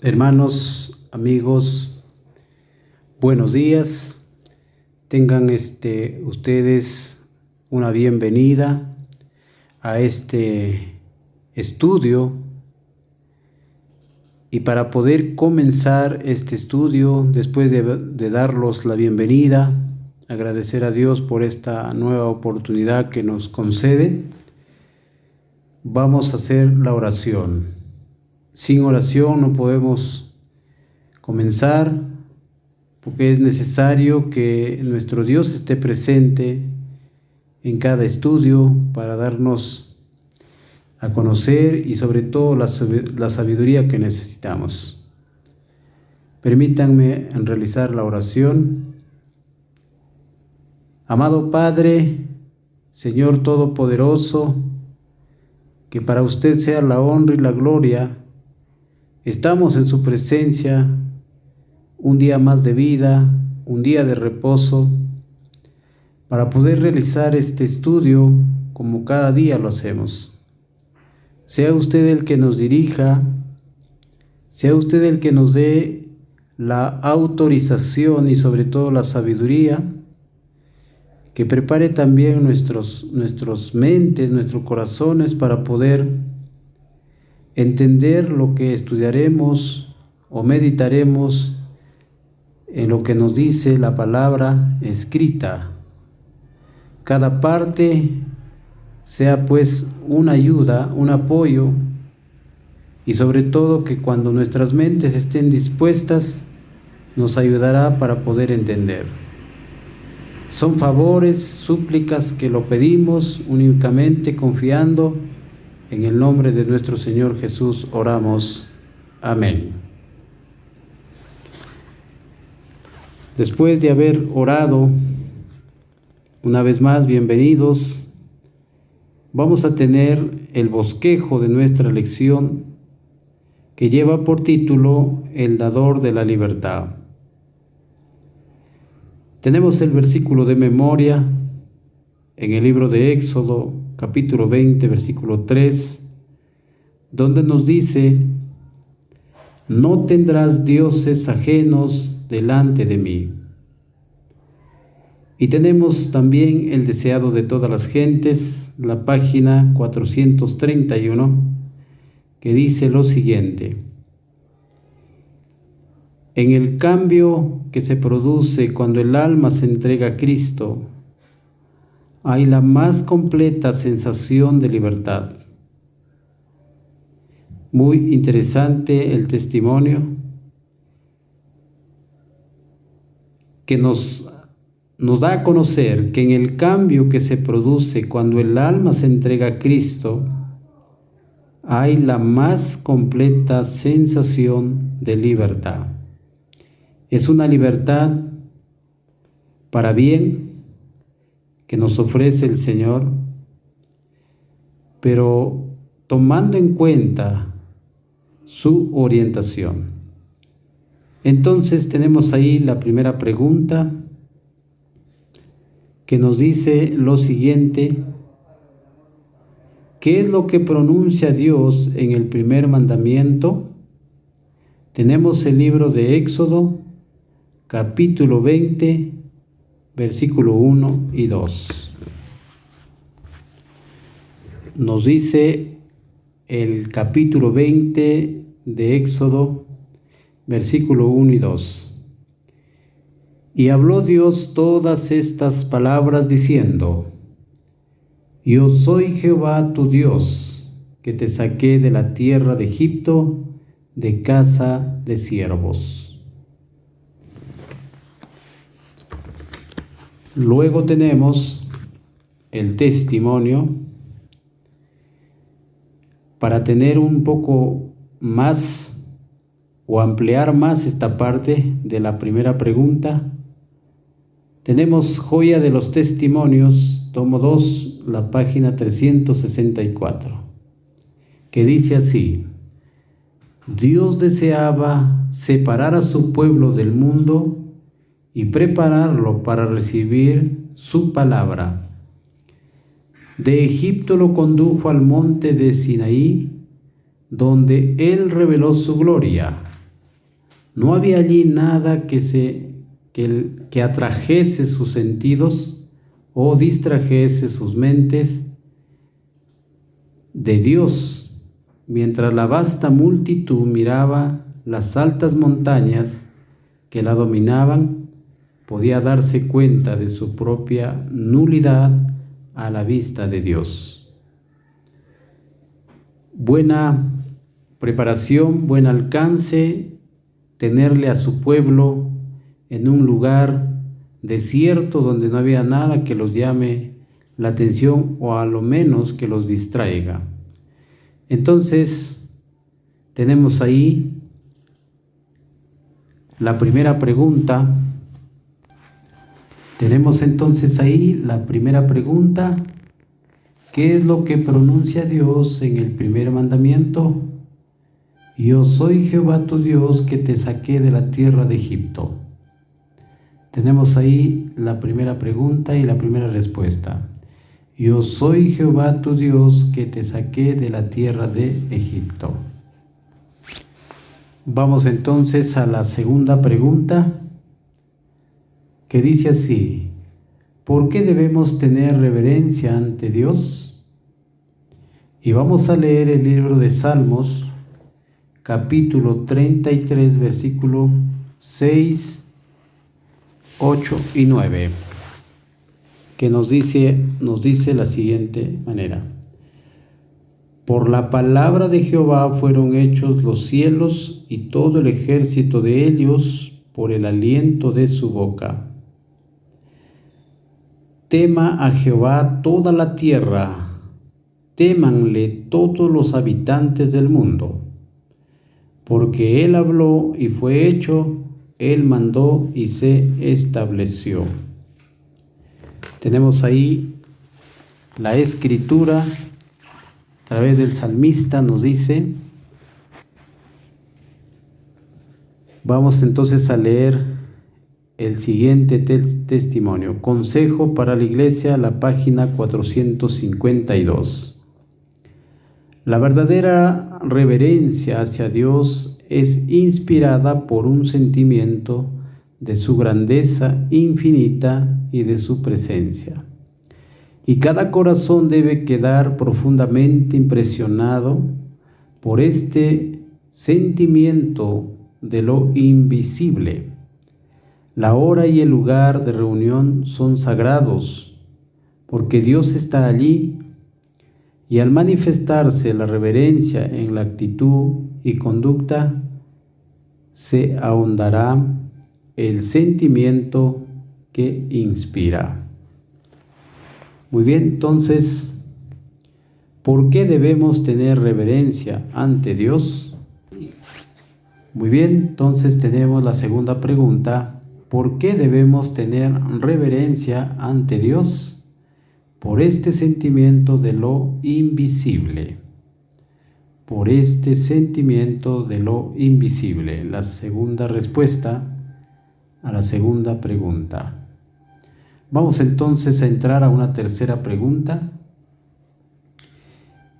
Hermanos, amigos, buenos días. Tengan ustedes una bienvenida a este estudio. Y para poder comenzar este estudio, después de darlos la bienvenida, agradecer a Dios por esta nueva oportunidad que nos concede, vamos a hacer la oración. Sin oración no podemos comenzar, porque es necesario que nuestro Dios esté presente en cada estudio para darnos a conocer y sobre todo la sabiduría que necesitamos. Permítanme realizar la oración. Amado Padre, Señor Todopoderoso, que para usted sea la honra y la gloria. Estamos en su presencia, un día más de vida, un día de reposo, para poder realizar este estudio como cada día lo hacemos. Sea usted el que nos dirija, sea usted el que nos dé la autorización y sobre todo la sabiduría, que prepare también nuestros mentes, nuestros corazones para poder entender lo que estudiaremos o meditaremos en lo que nos dice la palabra escrita. Cada parte sea pues una ayuda, un apoyo, y sobre todo que cuando nuestras mentes estén dispuestas, nos ayudará para poder entender. Son favores, súplicas que lo pedimos únicamente confiando. En el nombre de nuestro Señor Jesús oramos. Amén. Después de haber orado, una vez más, bienvenidos. Vamos a tener el bosquejo de nuestra lección que lleva por título El dador de la libertad. Tenemos el versículo de memoria en el libro de Éxodo, capítulo 20, versículo 3, donde nos dice: no tendrás dioses ajenos delante de mí. Y tenemos también el deseado de todas las gentes, la página 431, que dice lo siguiente: en el cambio que se produce cuando el alma se entrega a Cristo, hay la más completa sensación de libertad. Muy interesante el testimonio que nos da a conocer que en el cambio que se produce cuando el alma se entrega a Cristo, hay la más completa sensación de libertad. Es una libertad para bien que nos ofrece el Señor, pero tomando en cuenta su orientación. Entonces tenemos ahí la primera pregunta que nos dice lo siguiente: ¿qué es lo que pronuncia Dios en el primer mandamiento? Tenemos el libro de Éxodo, capítulo 20, versículo 1 y 2. Nos dice el capítulo 20 de Éxodo, versículo 1 y 2. Y habló Dios todas estas palabras diciendo: yo soy Jehová tu Dios, que te saqué de la tierra de Egipto, de casa de siervos. Luego tenemos el testimonio para tener un poco más o ampliar más esta parte de la primera pregunta. Tenemos Joya de los Testimonios, tomo 2, la página 364, que dice así: Dios deseaba separar a su pueblo del mundo y prepararlo para recibir su palabra. De Egipto lo condujo al monte de Sinaí, donde Él reveló su gloria. No había allí nada que atrajese sus sentidos o distrajese sus mentes de Dios, mientras la vasta multitud miraba las altas montañas que la dominaban. Podía darse cuenta de su propia nulidad a la vista de Dios. Buena preparación, buen alcance, tenerle a su pueblo en un lugar desierto donde no había nada que los llame la atención o a lo menos que los distraiga. Entonces, tenemos ahí la primera pregunta. Tenemos entonces ahí la primera pregunta: ¿qué es lo que pronuncia Dios en el primer mandamiento? Yo soy Jehová tu Dios que te saqué de la tierra de Egipto. Tenemos ahí la primera pregunta y la primera respuesta. Yo soy Jehová tu Dios que te saqué de la tierra de Egipto. Vamos entonces a la segunda pregunta, que dice así: ¿por qué debemos tener reverencia ante Dios? Y vamos a leer el libro de Salmos, capítulo 33, versículo 6, 8 y 9, que nos dice la siguiente manera: por la palabra de Jehová fueron hechos los cielos y todo el ejército de ellos por el aliento de su boca. Tema a Jehová toda la tierra, témanle todos los habitantes del mundo, porque Él habló y fue hecho, Él mandó y se estableció. Tenemos ahí la escritura a través del salmista, nos dice. Vamos entonces a leer el siguiente testimonio. Consejo para la Iglesia, la página 452. La verdadera reverencia hacia Dios es inspirada por un sentimiento de su grandeza infinita y de su presencia. Y cada corazón debe quedar profundamente impresionado por este sentimiento de lo invisible. La hora y el lugar de reunión son sagrados, porque Dios está allí, y al manifestarse la reverencia en la actitud y conducta, se ahondará el sentimiento que inspira. Muy bien, entonces, ¿por qué debemos tener reverencia ante Dios? Muy bien, entonces tenemos la segunda pregunta: ¿por qué debemos tener reverencia ante Dios? Por este sentimiento de lo invisible. Por este sentimiento de lo invisible. La segunda respuesta a la segunda pregunta. Vamos entonces a entrar a una tercera pregunta.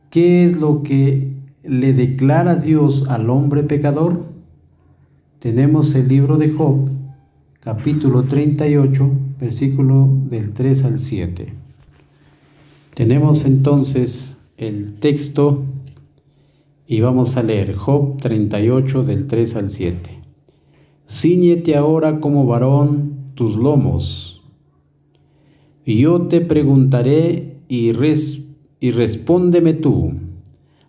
¿Qué es lo que le declara Dios al hombre pecador? Tenemos el libro de Job, capítulo 38, versículo del 3 al 7. Tenemos entonces el texto y vamos a leer Job 38 del 3 al 7. Cíñete ahora como varón tus lomos, y yo te preguntaré y respóndeme tú.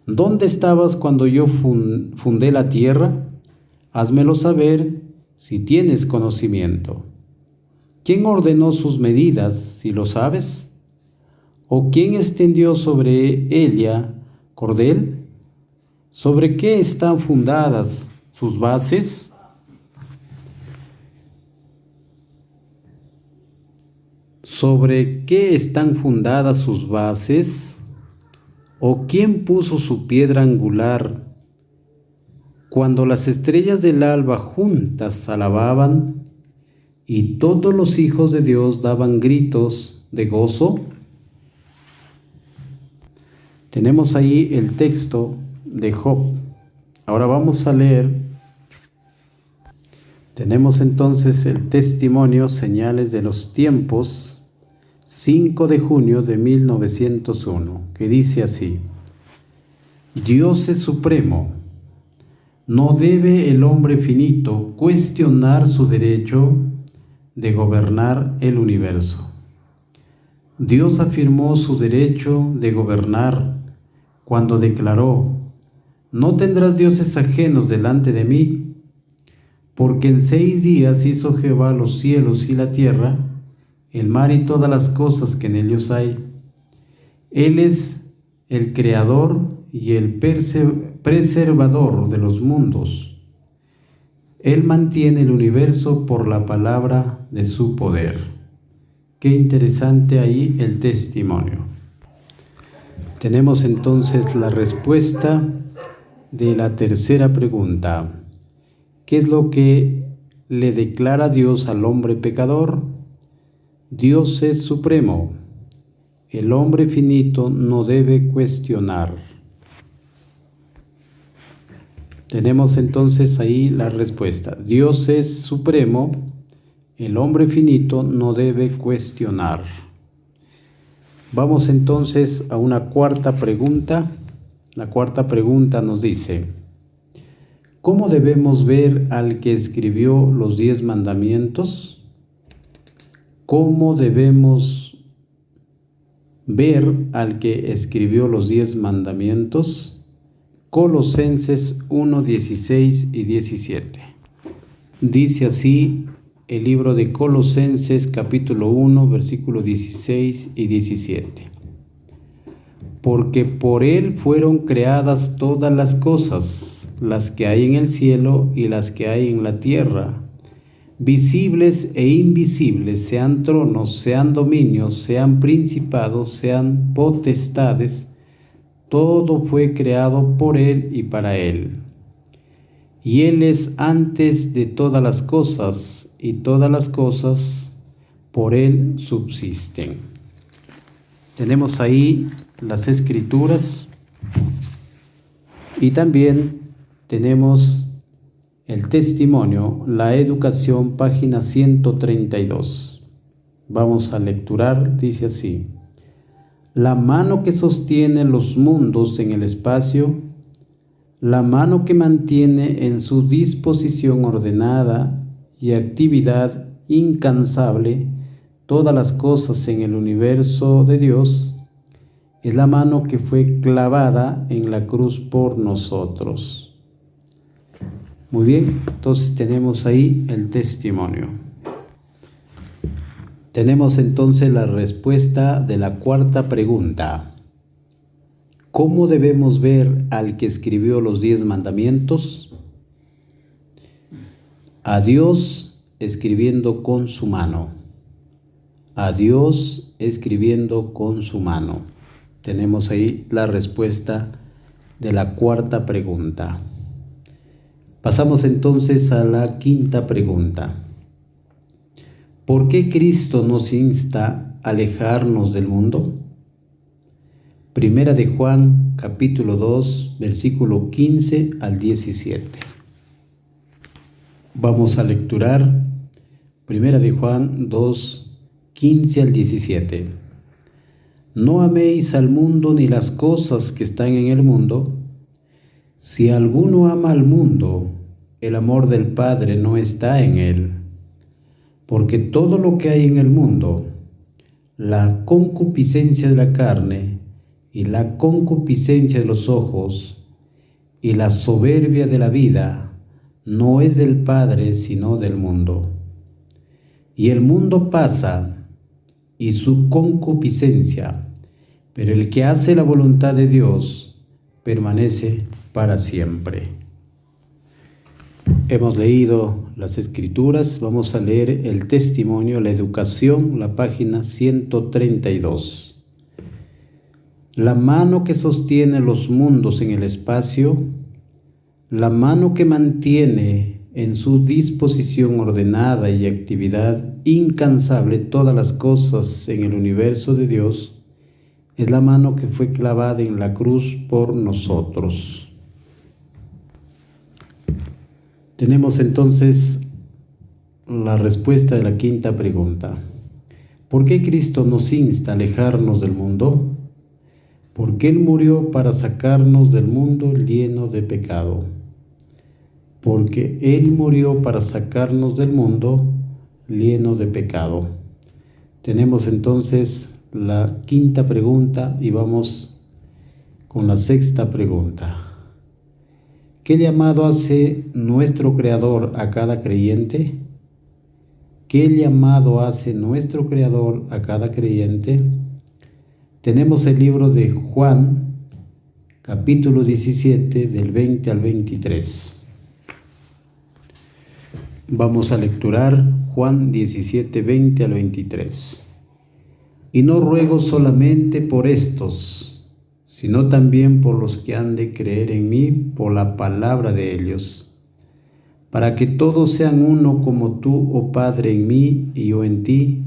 ¿Dónde estabas cuando yo fundé la tierra? Házmelo saber si tienes conocimiento. ¿Quién ordenó sus medidas, si lo sabes? ¿O quién extendió sobre ella cordel? ¿Sobre qué están fundadas sus bases? ¿sobre qué están fundadas sus bases? ¿O quién puso su piedra angular? Cuando las estrellas del alba juntas alababan y todos los hijos de Dios daban gritos de gozo. Tenemos ahí el texto de Job. Ahora vamos a leer. Tenemos entonces el testimonio Señales de los Tiempos, 5 de junio de 1901, que dice así: Dios es supremo. No debe el hombre finito cuestionar su derecho de gobernar el universo. Dios afirmó su derecho de gobernar cuando declaró: No tendrás dioses ajenos delante de mí, porque en 6 días hizo Jehová los cielos y la tierra, el mar y todas las cosas que en ellos hay. Él es el creador y el preservador de los mundos. Él mantiene el universo por la palabra de su poder. Qué interesante ahí el testimonio. Tenemos entonces la respuesta de la tercera pregunta. ¿Qué es lo que le declara Dios al hombre pecador? Dios es supremo. El hombre finito no debe cuestionar. Tenemos entonces ahí la respuesta. Dios es supremo. El hombre finito no debe cuestionar. Vamos entonces a una cuarta pregunta. La cuarta pregunta nos dice: ¿cómo debemos ver al que escribió los 10 mandamientos? ¿Cómo debemos ver al que escribió los 10 mandamientos? Colosenses 1, 16 y 17. Dice así el libro de Colosenses capítulo 1, versículo 16 y 17. Porque por él fueron creadas todas las cosas, las que hay en el cielo y las que hay en la tierra, visibles e invisibles, sean tronos, sean dominios, sean principados, sean potestades. Todo fue creado por él y para él. Y él es antes de todas las cosas, y todas las cosas por él subsisten. Tenemos ahí las escrituras y también tenemos el testimonio, la educación, página 132. Vamos a lecturar, dice así: la mano que sostiene los mundos en el espacio, la mano que mantiene en su disposición ordenada y actividad incansable todas las cosas en el universo de Dios, es la mano que fue clavada en la cruz por nosotros. Muy bien, entonces tenemos ahí el testimonio. Tenemos entonces la respuesta de la cuarta pregunta. ¿Cómo debemos ver al que escribió los 10 mandamientos? A Dios escribiendo con su mano. A Dios escribiendo con su mano. Tenemos ahí la respuesta de la cuarta pregunta. Pasamos entonces a la quinta pregunta. ¿Por qué Cristo nos insta a alejarnos del mundo? Primera de Juan, capítulo 2, versículo 15 al 17. Vamos a lecturar Primera de Juan 2, 15 al 17. No améis al mundo ni las cosas que están en el mundo. Si alguno ama al mundo, el amor del Padre no está en él. Porque todo lo que hay en el mundo, la concupiscencia de la carne y la concupiscencia de los ojos y la soberbia de la vida, no es del Padre sino del mundo. Y el mundo pasa y su concupiscencia, pero el que hace la voluntad de Dios permanece para siempre. Hemos leído las Escrituras, vamos a leer el testimonio, la educación, la página 132. La mano que sostiene los mundos en el espacio, la mano que mantiene en su disposición ordenada y actividad incansable todas las cosas en el universo de Dios, es la mano que fue clavada en la cruz por nosotros. Tenemos entonces la respuesta de la quinta pregunta. ¿Por qué Cristo nos insta a alejarnos del mundo? Porque Él murió para sacarnos del mundo lleno de pecado. Porque Él murió para sacarnos del mundo lleno de pecado. Tenemos entonces la quinta pregunta y vamos con la sexta pregunta. ¿Qué llamado hace nuestro Creador a cada creyente? ¿Qué llamado hace nuestro Creador a cada creyente? Tenemos el libro de Juan, capítulo 17, del 20 al 23. Vamos a lecturar Juan 17, 20 al 23. Y no ruego solamente por estos, sino también por los que han de creer en mí por la palabra de ellos, para que todos sean uno como tú, oh Padre, en mí y yo en ti,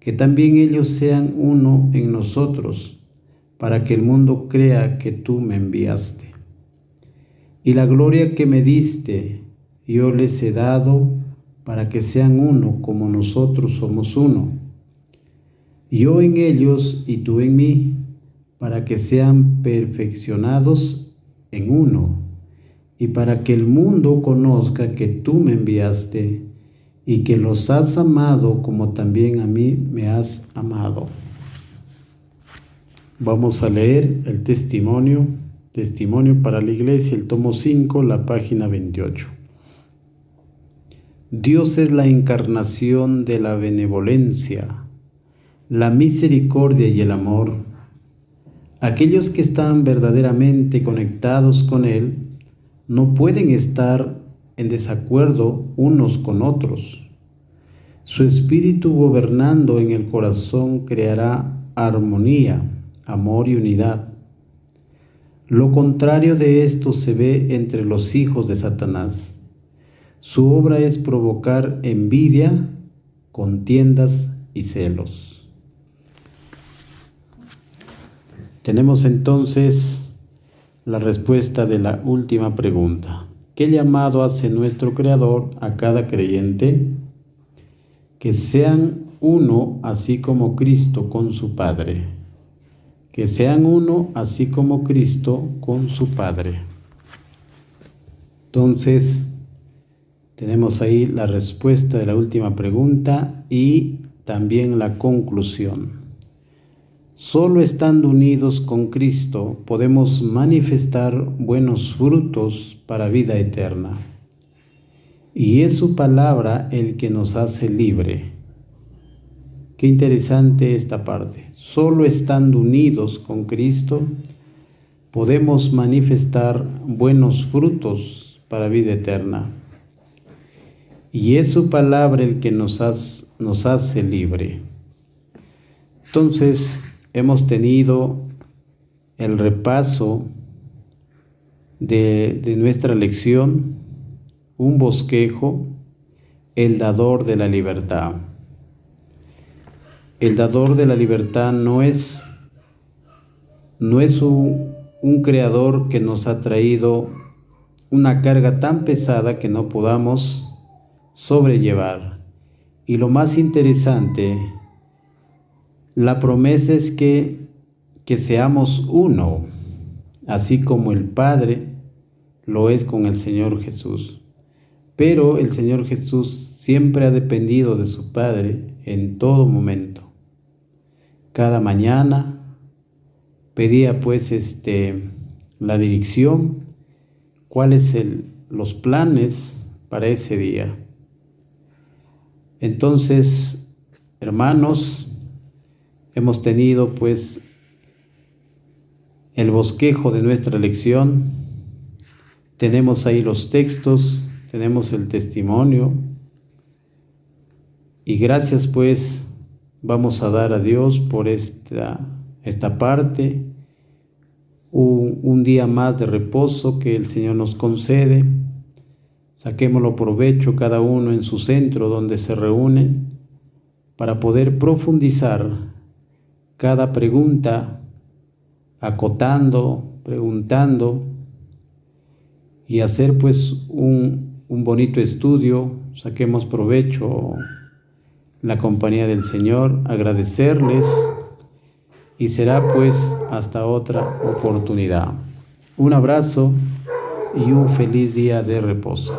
que también ellos sean uno en nosotros, para que el mundo crea que tú me enviaste. Y la gloria que me diste, yo les he dado, para que sean uno como nosotros somos uno. Yo en ellos y tú en mí, para que sean perfeccionados en uno, y para que el mundo conozca que tú me enviaste, y que los has amado como también a mí me has amado. Vamos a leer el testimonio para la Iglesia, el tomo 5, la página 28. Dios es la encarnación de la benevolencia, la misericordia y el amor. Aquellos que están verdaderamente conectados con Él no pueden estar en desacuerdo unos con otros. Su espíritu gobernando en el corazón creará armonía, amor y unidad. Lo contrario de esto se ve entre los hijos de Satanás. Su obra es provocar envidia, contiendas y celos. Tenemos entonces la respuesta de la última pregunta. ¿Qué llamado hace nuestro Creador a cada creyente? Que sean uno así como Cristo con su Padre. Que sean uno así como Cristo con su Padre. Entonces, tenemos ahí la respuesta de la última pregunta y también la conclusión. Solo estando unidos con Cristo podemos manifestar buenos frutos para vida eterna. Y es su palabra el que nos hace libre. Qué interesante esta parte. Solo estando unidos con Cristo podemos manifestar buenos frutos para vida eterna. Y es su palabra el que nos hace libre. Entonces, hemos tenido el repaso de nuestra lección, un bosquejo, el dador de la libertad. El dador de la libertad no es un creador que nos ha traído una carga tan pesada que no podamos sobrellevar. Y lo más interesante, la promesa es que seamos uno, así como el Padre lo es con el Señor Jesús. Pero el Señor Jesús siempre ha dependido de su Padre en todo momento. Cada mañana pedía la dirección, cuáles los planes para ese día. Entonces, hermanos, hemos tenido el bosquejo de nuestra lección. Tenemos ahí los textos, tenemos el testimonio y gracias pues vamos a dar a Dios por esta parte, un día más de reposo que el Señor nos concede. Saquémoslo provecho cada uno en su centro donde se reúnen para poder profundizar cada pregunta, acotando, preguntando y hacer pues un bonito estudio. Saquemos provecho la compañía del Señor, agradecerles y será pues hasta otra oportunidad. Un abrazo y un feliz día de reposo.